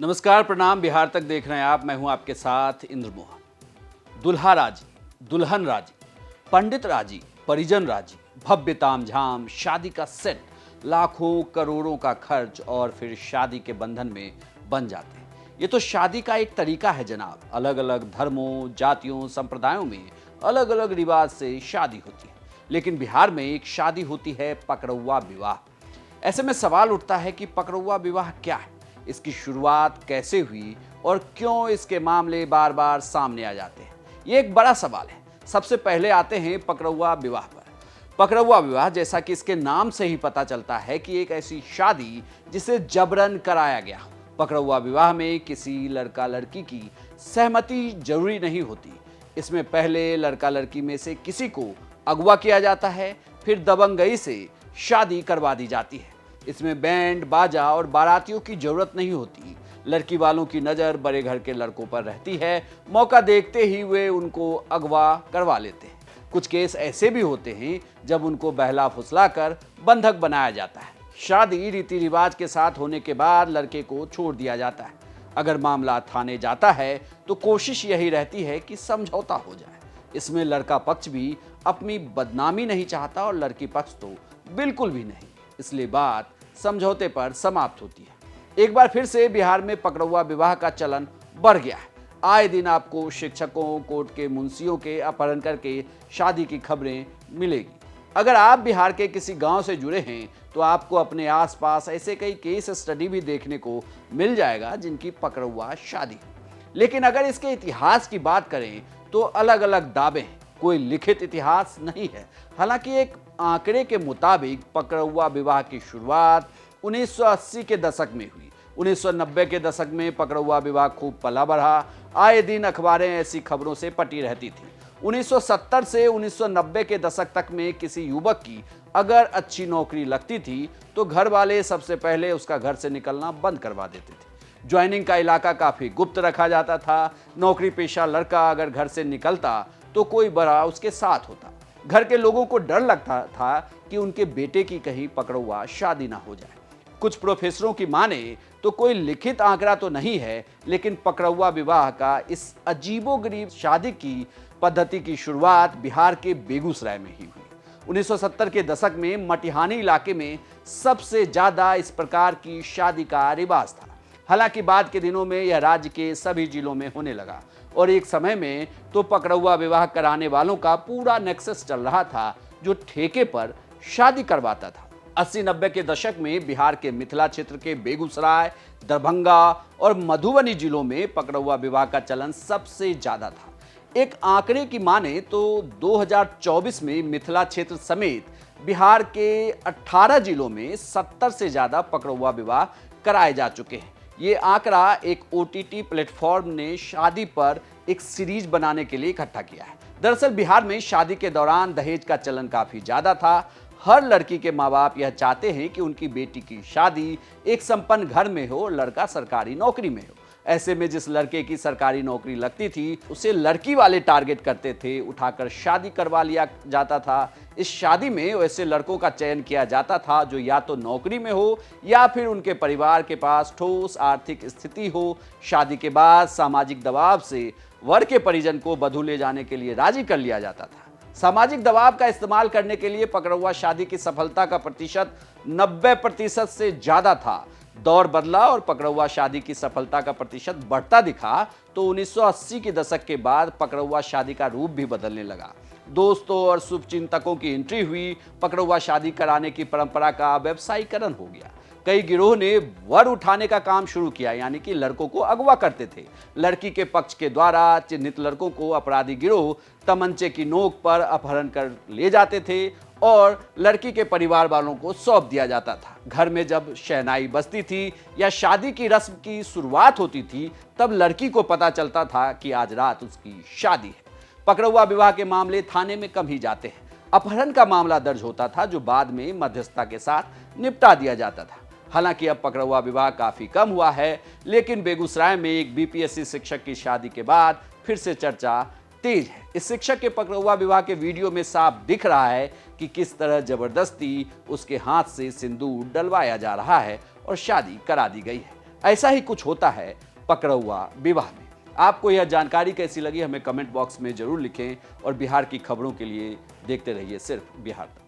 नमस्कार, प्रणाम। बिहार तक देख रहे हैं आप। मैं हूं आपके साथ इंद्र मोहन। दुल्हा राजी, दुल्हन राजी, पंडित राजी, परिजन राजी, भव्य तामझाम, शादी का सेट, लाखों करोड़ों का खर्च और फिर शादी के बंधन में बन जाते हैं। ये तो शादी का एक तरीका है जनाब। अलग अलग धर्मों, जातियों, संप्रदायों में अलग अलग रिवाज से शादी होती है, लेकिन बिहार में एक शादी होती है पकड़ौआ विवाह। ऐसे में सवाल उठता है कि पकड़ौआ विवाह क्या है, इसकी शुरुआत कैसे हुई और क्यों इसके मामले बार बार सामने आ जाते हैं। ये एक बड़ा सवाल है। सबसे पहले आते हैं पकड़ौआ विवाह पर। पकड़ौआ विवाह, जैसा कि इसके नाम से ही पता चलता है, कि एक ऐसी शादी जिसे जबरन कराया गया। पकड़ौआ विवाह में किसी लड़का लड़की की सहमति जरूरी नहीं होती। इसमें पहले लड़का लड़की में से किसी को अगवा किया जाता है, फिर दबंगई से शादी करवा दी जाती है। इसमें बैंड बाजा और बारातियों की जरूरत नहीं होती। लड़की वालों की नज़र बड़े घर के लड़कों पर रहती है। मौका देखते ही वे उनको अगवा करवा लेते हैं। कुछ केस ऐसे भी होते हैं जब उनको बहला फुसला कर बंधक बनाया जाता है। शादी रीति रिवाज के साथ होने के बाद लड़के को छोड़ दिया जाता है। अगर मामला थाने जाता है तो कोशिश यही रहती है कि समझौता हो जाए। इसमें लड़का पक्ष भी अपनी बदनामी नहीं चाहता और लड़की पक्ष तो बिल्कुल भी नहीं, इसलिए बात समझौते पर समाप्त होती है। एक बार फिर से बिहार में पकड़ौआ विवाह का चलन बढ़ गया है। आए दिन आपको शिक्षकों, कोर्ट के मुंशियों के अपहरण करके शादी की खबरें मिलेगी। अगर आप बिहार के किसी गांव से जुड़े हैं तो आपको अपने आसपास ऐसे कई केस स्टडी भी देखने को मिल जाएगा जिनकी पकड़ौआ शादी। लेकिन अगर इसके इतिहास की बात करें तो अलग अलग दावे हैं, कोई लिखित इतिहास नहीं है। हालांकि एक आंकड़े के मुताबिक पकड़ौआ विवाह की शुरुआत 1980 के दशक में हुई। 1990 के दशक में पकड़ौआ विवाह खूब पला बढ़ा। आए दिन अखबारें ऐसी खबरों से पटी रहती थी। 1970 से 1990 के दशक तक में किसी युवक की अगर अच्छी नौकरी लगती थी तो घर वाले सबसे पहले उसका घर से निकलना बंद करवा देते थे। ज्वाइनिंग का इलाका काफ़ी गुप्त रखा जाता था। नौकरी पेशा लड़का अगर घर से निकलता तो कोई बड़ा उसके साथ होता। घर के लोगों को डर लगता था कि उनके बेटे की कहीं पकड़ौआ शादी ना हो जाए। कुछ प्रोफेसरों की माने तो कोई लिखित आंकड़ा तो नहीं है, लेकिन पकड़ौआ विवाह का इस अजीबोगरीब शादी की पद्धति की शुरुआत बिहार के बेगूसराय में ही हुई। 1970 के दशक में मटिहानी इलाके में सबसे ज्यादा इस प्रकार की शादी का रिवाज था। हालांकि बाद के दिनों में यह राज्य के सभी जिलों में होने लगा और एक समय में तो पकड़ौआ विवाह कराने वालों का पूरा नेक्सस चल रहा था जो ठेके पर शादी करवाता था। 80-90 के दशक में बिहार के मिथिला क्षेत्र के बेगूसराय, दरभंगा और मधुबनी जिलों में पकड़ौआ विवाह का चलन सबसे ज्यादा था। एक आंकड़े की माने तो 2024 में मिथिला क्षेत्र समेत बिहार के 18 जिलों में 70 से ज्यादा पकड़ौआ विवाह कराए जा चुके हैं। ये आंकड़ा एक OTT प्लेटफॉर्म ने शादी पर एक सीरीज बनाने के लिए इकट्ठा किया है। दरअसल बिहार में शादी के दौरान दहेज का चलन काफी ज्यादा था। हर लड़की के माँ बाप यह चाहते हैं कि उनकी बेटी की शादी एक संपन्न घर में हो, लड़का सरकारी नौकरी में हो। ऐसे में जिस लड़के की सरकारी नौकरी लगती थी उसे लड़की वाले टारगेट करते थे, उठाकर शादी करवा लिया जाता था। इस शादी में वैसे लड़कों का चयन किया जाता था जो या तो नौकरी में हो या फिर उनके परिवार के पास ठोस आर्थिक स्थिति हो। शादी के बाद सामाजिक दबाव से वर के परिजन को वधू ले जाने के लिए राजी कर लिया जाता था। सामाजिक दबाव का इस्तेमाल करने के लिए पकड़ौआ शादी की सफलता का प्रतिशत 90% से ज्यादा था। दौर बदला और पकड़ौआ शादी की सफलता का प्रतिशत बढ़ता दिखा तो 1980 के दशक के बाद पकड़ौआ शादी का रूप भी बदलने लगा। दोस्तों और शुभचिंतकों की एंट्री हुई। पकड़ौआ शादी कराने की परंपरा का व्यवसायीकरण हो गया। कई गिरोह ने वर उठाने का काम शुरू किया, यानी कि लड़कों को अगवा करते थे। लड़की के पक्ष के द्वारा चिन्हित लड़कों को अपराधी गिरोह तमंचे की नोक पर अपहरण कर ले जाते थे और लड़की के परिवार वालों को सौंप दिया जाता था। घर में जब शहनाई बजती थी या शादी की रस्म की शुरुआत होती थी तब लड़की को पता चलता था कि आज रात उसकी शादी है। पकड़ौआ विवाह के मामले थाने में कम ही जाते हैं। अपहरण का मामला दर्ज होता था जो बाद में मध्यस्थता के साथ निपटा दिया जाता था। हालांकि अब पकड़ौआ विवाह काफी कम हुआ है, लेकिन बेगूसराय में एक BPSC शिक्षक की शादी के बाद फिर से चर्चा तेज है। इस शिक्षक के पकड़ौआ विवाह के वीडियो में साफ दिख रहा है कि किस तरह जबरदस्ती उसके हाथ से सिंदूर डलवाया जा रहा है और शादी करा दी गई है। ऐसा ही कुछ होता है पकड़ौआ विवाह में। आपको यह जानकारी कैसी लगी हमें कमेंट बॉक्स में जरूर लिखें और बिहार की खबरों के लिए देखते रहिए सिर्फ बिहार तक।